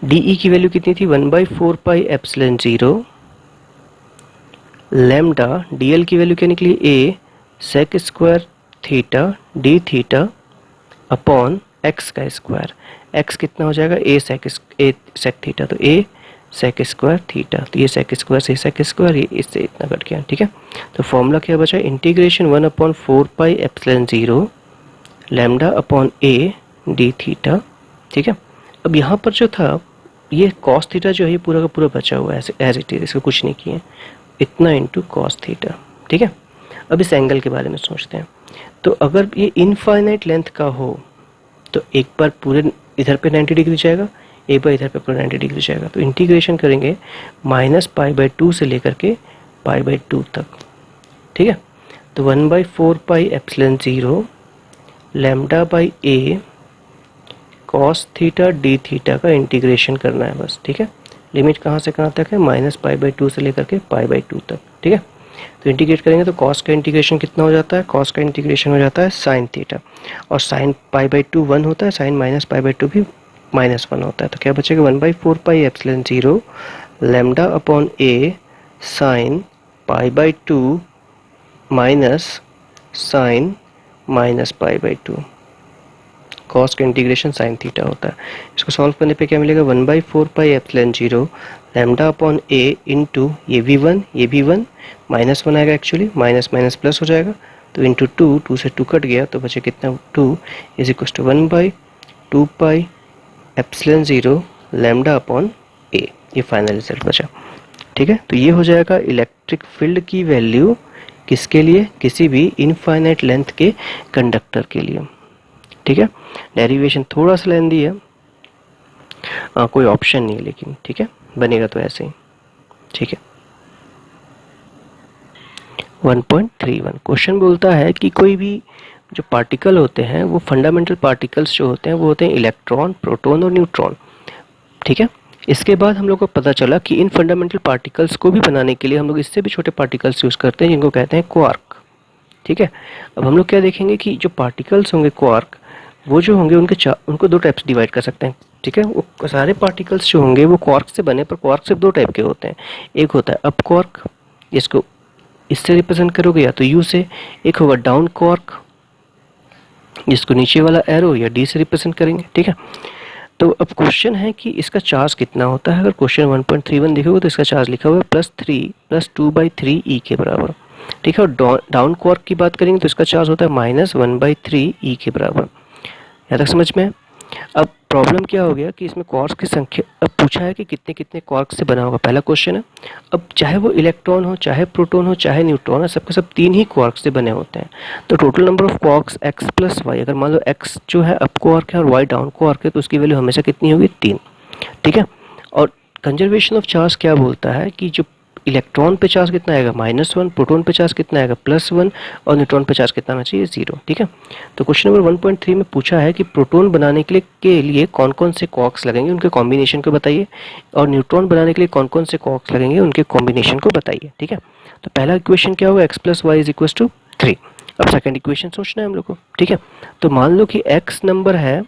डी ई की वैल्यू कितनी थी, 1/4 pi epsilon 0 lambda. D l की वैल्यू क्या निकली, a sec square theta d theta upon x का स्क्वायर। x कितना हो जाएगा, a सेक थीटा, तो a सेक स्क्वायर थीटा, तो ये सेक स्क्वायर से सेक स्क्वायर, ये इससे इतना कट गया। ठीक है, तो फॉर्मूला क्या बचा, integration 1/4 pi epsilon 0 lambda upon a D theta. ठीक है, अब यहाँ पर जो था ये कॉस थीटा जो है ये पूरा का पूरा बचा हुआ है एज इट इज, इसको कुछ नहीं किए, इतना इंटू कॉस थीटा। ठीक है, अब इस एंगल के बारे में सोचते हैं। तो अगर ये इनफाइनाइट लेंथ का हो तो एक बार पूरे इधर पे 90 डिग्री जाएगा, एक बार इधर पे पूरा 90 डिग्री जाएगा। तो इंटीग्रेशन करेंगे -π/2 से लेकर के π/2 तक। ठीक है, तो 1/4 pi epsilon 0 lambda by a cos theta d theta का इंटीग्रेशन करना है बस। ठीक है, लिमिट कहाँ से कहाँ तक है, -π/2 से लेकर के π/2 तक। ठीक है, तो इंटीग्रेट करेंगे तो कॉस का इंटीग्रेशन कितना हो जाता है, कॉस का इंटीग्रेशन हो जाता है साइन थीटा, और साइन π/2 1 होता है, साइन -π/2 भी -1 होता है। तो क्या बचेगा, 1/4 pi epsilon 0 lambda upon a sine π/2 minus sine -π/2। Cos का इंटीग्रेशन साइन थीटा होता है। इसको सॉल्व करने पे क्या मिलेगा, 1/4 pi epsilon 0 lambda upon a into ये v1, ये v1 -1 आएगा, एक्चुअली माइनस माइनस प्लस हो जाएगा, तो इंटू 2, 2 से 2 कट गया तो बचे कितना, 2 is equal to 1/2 pi epsilon 0 lambda upon a। ये फाइनल रिजल्ट बचा। ठीक है, तो ये हो जाएगा इलेक्ट्रिक फील्ड की वैल्यू किसके लिए, किसी भी इनफाइनाइट लेंथ के कंडक्टर के लिए। ठीक है, डेरिवेशन थोड़ा सा लेंदी है, कोई ऑप्शन नहीं है लेकिन ठीक है, बनेगा तो ऐसे ही। ठीक है, 1.31 क्वेश्चन बोलता है कि कोई भी जो पार्टिकल होते हैं वो फंडामेंटल पार्टिकल्स जो होते हैं वो होते हैं इलेक्ट्रॉन, प्रोटॉन और न्यूट्रॉन। ठीक है, इसके बाद हम लोग को पता चला कि इन फंडामेंटल पार्टिकल्स को भी बनाने के लिए हम लोग इससे भी छोटे पार्टिकल्स यूज़ करते हैं जिनको कहते हैं क्वार्क। ठीक है, अब हम लोग क्या देखेंगे कि जो पार्टिकल्स होंगे क्वार्क, वो जो होंगे उनको 2 टाइप्स डिवाइड कर सकते हैं। ठीक है, वो सारे पार्टिकल्स जो होंगे वो क्वार्क से बने, पर क्वार्क सिर्फ 2 टाइप के होते हैं। एक होता है अप क्वार्क, जिसको इससे रिप्रेजेंट करोगे या तो यू से, एक होगा डाउन क्वार्क जिसको नीचे वाला एरो या डी से रिप्रेजेंट करेंगे। ठीक है, तो अब क्वेश्चन है कि इसका चार्ज कितना होता है। अगर क्वेश्चन 1.31 देखोगे तो इसका चार्ज लिखा हुआ है +3 + 2/3 e के बराबर। ठीक है, और डाउन क्वार्क की बात करेंगे तो इसका चार्ज होता है -1/3 e के बराबर। यहाँ तक समझ में। अब प्रॉब्लम क्या हो गया कि इसमें क्वार्क्स की संख्या, अब पूछा है कि कितने कितने क्वार्क से बना होगा, पहला क्वेश्चन है। अब चाहे वो इलेक्ट्रॉन हो, चाहे प्रोटॉन हो, चाहे न्यूट्रॉन है, सबके सब 3 ही क्वार्क से बने होते हैं। तो total number of quarks x + y, अगर मान लो x जो है अप क्वार्क है और y डाउन क्वार्क है तो उसकी वैल्यू हमेशा कितनी होगी, 3। ठीक है, और कंजर्वेशन ऑफ चार्ज क्या बोलता है कि जो इलेक्ट्रॉन पे चार्ज कितना आएगा -1, प्रोटॉन पे चार्ज कितना आएगा +1 और न्यूट्रॉन पे चार्ज कितना आना चाहिए 0। ठीक है, तो क्वेश्चन नंबर 1.3 में पूछा है कि प्रोटॉन बनाने के लिए कौन कौन से कॉक्स लगेंगे, उनके कॉम्बिनेशन को बताइए, और न्यूट्रॉन बनाने के लिए कौन कौन से कॉक्स लगेंगे, उनके कॉम्बिनेशन को बताइए। ठीक है, तो पहला इक्वेशन क्या होगा, x + y = 3। अब सेकेंड इक्वेशन सोचना है हम लोग को। ठीक है, तो मान लो कि x नंबर है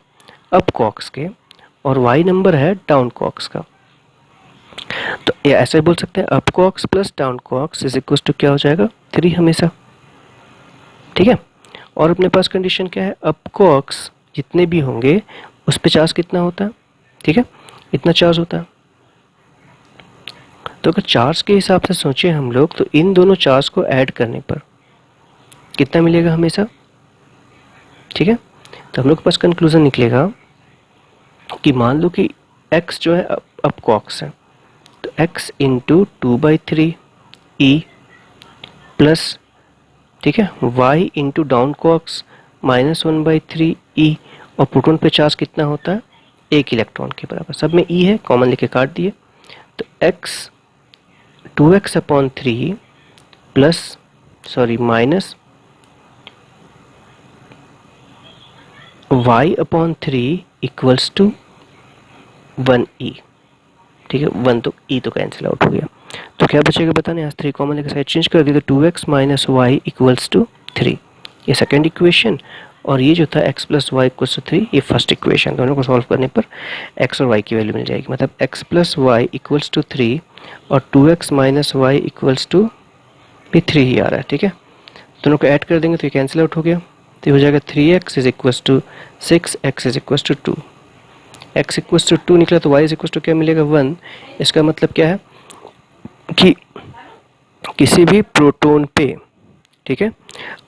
अप कॉक्स के और y नंबर है डाउन कॉक्स का, तो ये ऐसे बोल सकते हैं up quarks plus down quarks = क्या हो जाएगा 3 हमेशा। ठीक है, और अपने पास कंडीशन क्या है, अप कॉक्स जितने भी होंगे उस पे चार्ज कितना होता है। ठीक है, इतना चार्ज होता है। तो अगर चार्ज के हिसाब से सोचें हम लोग, तो इन दोनों चार्ज को ऐड करने पर कितना मिलेगा हमेशा। ठीक है, तो हम लोग के पास कंक्लूजन निकलेगा कि मान लो कि x जो है अप कॉक्स है, तो x × 2/3 e प्लस, ठीक है, y × डाउन कॉक्स -1/3 e, और प्रोटॉन पे चार्ज कितना होता है 1 इलेक्ट्रॉन के बराबर। सब में e है, कॉमन लेके काट दिए, तो x 2x/3 plus minus y/3 = 1e। ठीक है, 1 तो e तो कैंसिल आउट हो गया, तो क्या बचेगा बताने, यहाँ 3 कॉमन लेकर साइड चेंज कर दिया, तो 2x - y = 3, ये सेकेंड इक्वेशन, और ये जो था x + y = 3, ये फर्स्ट इक्वेशन। दोनों को सॉल्व करने पर x और y की वैल्यू मिल जाएगी, मतलब x + y = 3 और 2x - y = भी 3 ही आ रहा है। ठीक है, दोनों को ऐड कर देंगे तो ये कैंसिल आउट हो गया, तो ये हो जाएगा 3x = 6, x = 2, x = 2 निकला, तो y = क्या मिलेगा 1। इसका मतलब क्या है कि किसी भी प्रोटॉन पे, ठीक है,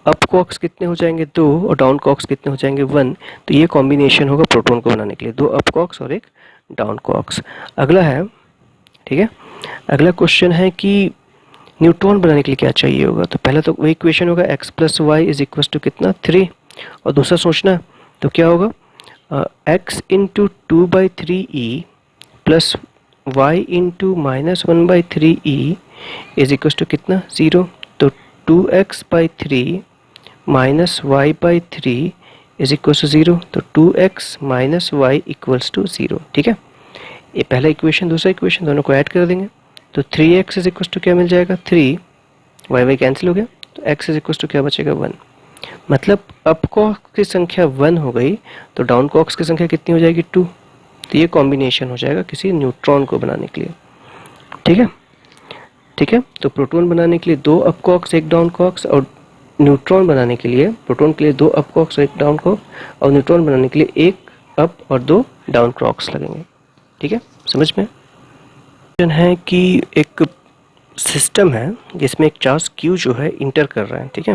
अप कॉक्स कितने हो जाएंगे 2 और डाउन कॉक्स कितने हो जाएंगे 1, तो ये कॉम्बिनेशन होगा प्रोटॉन को बनाने के लिए, 2 अप कॉक्स और 1 डाउन कॉक्स। अगला है, ठीक है, अगला क्वेश्चन है कि न्यूट्रॉन बनाने के लिए क्या चाहिए होगा, तो पहला तो वही इक्वेशन होगा x + y = कितना 3, और दूसरा सोचना तो क्या होगा x × 2/3e plus y × -1/3e = कितना 0, तो 2x/3 - y/3 = 0, तो 2x - y = 0। ठीक है, ये पहला इक्वेशन, दूसरा इक्वेशन, दोनों को ऐड कर देंगे, तो 3x = क्या मिल जाएगा 3, y कैंसिल हो गया, तो x = क्या बचेगा 1, मतलब अप कॉक्स की संख्या 1 हो गई, तो डाउन कॉक्स की संख्या कितनी हो जाएगी 2, तो ये कॉम्बिनेशन हो जाएगा किसी न्यूट्रॉन को बनाने के लिए। ठीक है, ठीक है, तो प्रोटॉन बनाने के लिए 2 अप कॉक्स 1 डाउन कॉक्स, और न्यूट्रॉन बनाने के लिए, प्रोटॉन के लिए 2 अप कॉक्स 1 डाउन कॉक्स, और न्यूट्रॉन बनाने के लिए 1 अप और 2 डाउन कॉक्स लगेंगे। ठीक है, समझ में है कि एक सिस्टम है जिसमें एक चार्ज Q जो है इंटर कर रहा है। ठीक है,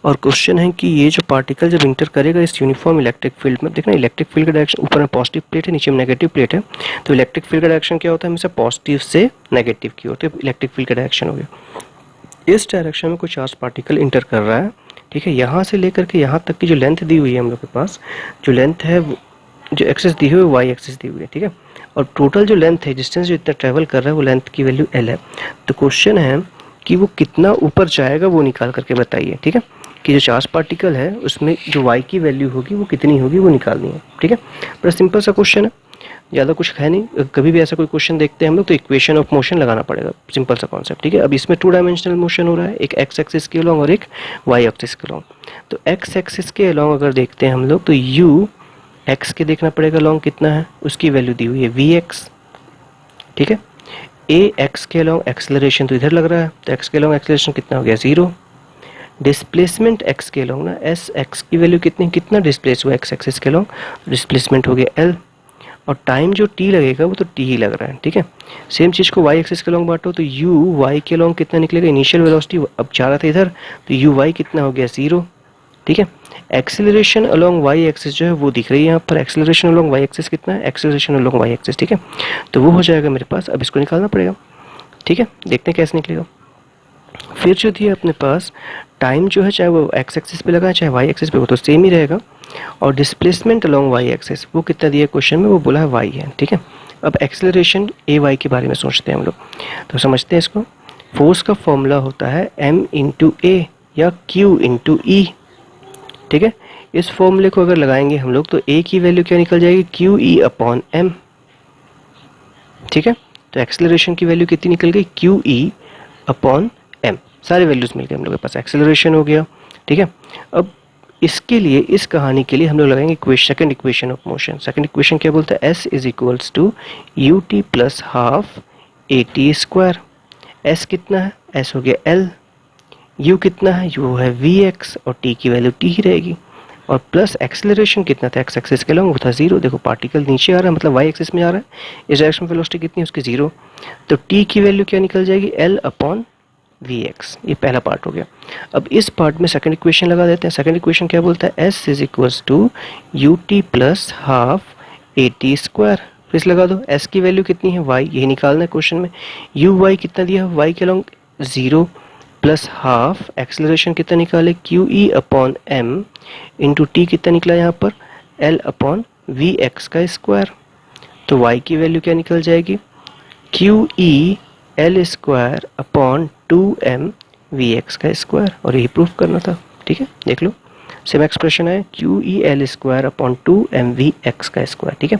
और क्वेश्चन है कि ये जो पार्टिकल जब इंटर करेगा इस यूनिफॉर्म इलेक्ट्रिक फील्ड में, देखना इलेक्ट्रिक फील्ड का डायरेक्शन ऊपर में पॉजिटिव प्लेट है, नीचे में नेगेटिव प्लेट है, तो इलेक्ट्रिक फील्ड का डायरेक्शन क्या होता है हमेशा पॉजिटिव से नेगेटिव की ओर, तो इलेक्ट्रिक फील्ड का डायरेक्शन हो गया। इस डायरेक्शन में कोई चार्ज पार्टिकल इंटर कर रहा है। ठीक है, यहाँ से लेकर के यहाँ तक की जो लेंथ दी हुई है हम लोग के पास, जो लेंथ है जो एक्सेस दी हुई है वाई एक्सेस दी हुई है। ठीक है, और टोटल जो लेंथ है, डिस्टेंस जो इतना ट्रैवल कर रहा है, वो लेंथ की वैल्यू l है। तो क्वेश्चन है कि वो कितना ऊपर जाएगा वो निकाल करके बताइए। ठीक है, कि जो चार्ज पार्टिकल है उसमें जो y की वैल्यू होगी वो कितनी होगी वो निकालनी है। ठीक है, बड़ा सिंपल सा क्वेश्चन है, ज़्यादा कुछ है नहीं। कभी भी ऐसा कोई क्वेश्चन देखते हैं हम लोग तो इक्वेशन ऑफ मोशन लगाना पड़ेगा, सिंपल सा कॉन्सेप्ट। ठीक है, अब इसमें 2 डायमेंशनल मोशन हो रहा है, एक x एक्सिस के अलॉन्ग और एक y एक्सिस के अलॉन्ग। तो x एक्सिस के अलॉन्ग अगर देखते हैं हम लोग तो u x के देखना पड़ेगा अलॉन्ग कितना है, उसकी वैल्यू दी हुई है vx। ठीक है, a x के अलॉन्ग एक्सेलरेशन तो इधर लग रहा है, तो x के अलॉन्ग एक्सेलरेशन कितना हो गया 0। डिस्प्लेसमेंट x के अलॉन्ग ना s x की वैल्यू कितना डिस्प्लेस हुआ x एक्सिस के अलॉन्ग, डिस्प्लेसमेंट हो गया l, और टाइम जो t लगेगा वो तो t ही लग रहा है। ठीक है, सेम चीज़ को y एक्सिस के अलॉन्ग बांटो तो u y के अलॉन्ग कितना निकलेगा, इनिशियल वेलोसिटी अब जा रहा था इधर, तो u y कितना हो गया 0। ठीक है, एक्सेलरेशन अलोंग y एक्सिस जो है वो दिख रही है यहाँ पर, एक्सेलरेशन अलोंग y एक्सिस कितना है, एक्सेलरेशन अलोंग y एक्सिस। ठीक है, तो वो हो जाएगा मेरे पास, अब इसको निकालना पड़ेगा। ठीक है, देखते हैं कैसे निकलेगा। फिर जो दिया अपने पास टाइम जो है, चाहे वो x एक्सिस पे लगा है चाहे y एक्सिस पे, वो तो सेम ही रहेगा, और डिस्प्लेसमेंट अलोंग y एक्सिस वो कितना दिया क्वेश्चन में, वो बोला है y है। ठीक है, अब एक्सेलरेशन a y के बारे में सोचते हैं हम लोग, तो समझते हैं इसको। फोर्स का फॉर्मूला होता है m इंटू ए या q इंटू ई, ठीक है। इस फॉर्मूले को अगर लगाएंगे हम लोग तो a की वैल्यू क्या निकल जाएगी, क्यू ई अपॉन m, ठीक है। तो एक्सेलरेशन की वैल्यू कितनी निकल गई, क्यू ई अपॉन m, सारे वैल्यूज मिल गए हम लोग के पास, एक्सेलरेशन हो गया, ठीक है। अब इसके लिए, इस कहानी के लिए हम लोग लगाएंगे second equation of motion. Second equation क्या बोलता है, s is equals to u t plus half a t square. s कितना है, s हो गया l, u कितना है, u है vx और t की वैल्यू t ही रहेगी, और प्लस एक्सेलरेशन कितना था, x एक्सिस के लॉन्ग वो था 0। देखो पार्टिकल नीचे आ रहा है मतलब y एक्सिस में आ रहा है, इस डायरेक्शन में वेलोसिटी कितनी है उसकी 0, तो t की वैल्यू क्या निकल जाएगी, l अपॉन vx। ये पहला पार्ट हो गया। अब इस पार्ट में सेकंड इक्वेशन लगा देते हैं। सेकंड इक्वेशन क्या बोलता है, s is equals to u t plus half a t square. फिर से लगा दो, s की वैल्यू कितनी है, y, यही निकालना है क्वेश्चन में। u y कितना दिया, y के लॉन्ग 0 प्लस हाफ, एक्सेलरेशन कितना निकाले, q e upon m into t कितना निकला यहाँ पर, l अपॉन वी एक्स का स्क्वायर। तो y की वैल्यू क्या निकल जाएगी, q e l square upon 2m v x का स्क्वायर, और यही प्रूफ करना था, ठीक है। देख लो सेम एक्सप्रेशन है, q e l square upon 2m v x का स्क्वायर, ठीक है।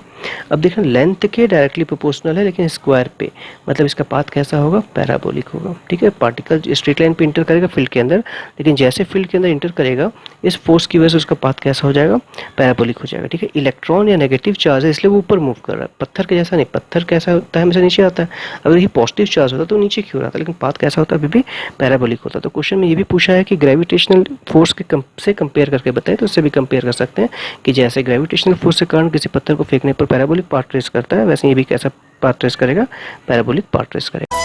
अब देखना लेंथ के डायरेक्टली प्रोपोर्शनल है लेकिन स्क्वायर पे, मतलब इसका पाथ कैसा होगा, पैराबोलिक होगा, ठीक है। पार्टिकल स्ट्रेट लाइन पे इंटर करेगा फील्ड के अंदर, लेकिन जैसे फील्ड के अंदर इंटर करेगा इस फोर्स की वजह से उसका पाथ कैसा हो जाएगा, पैराबोलिक हो जाएगा, ठीक है। इलेक्ट्रॉन या नेगेटिव चार्ज है इसलिए वो ऊपर मूव कर रहा है, पत्थर के जैसा नहीं। पत्थर कैसा होता है, हमेशा नीचे आता है, अगर ये पॉजिटिव चार्ज होता तो नीचे क्यों आता, लेकिन पाथ कैसा होता है, अभी भी पैराबोलिक होता है। तो क्वेश्चन में ये भी पूछा है कि ग्रेविटेशनल फोर्स के से कंपेयर करके बताएं, तो उससे भी कंपेयर कर सकते हैं कि जैसे ग्रेविटेशनल फोर्स के कारण किसी पत्थर को फेंकने पर पैराबोलिक पाथ ट्रेस करता है, वैसे ये भी कैसा पाथ ट्रेस करेगा, पैराबोलिक पाथ ट्रेस करेगा।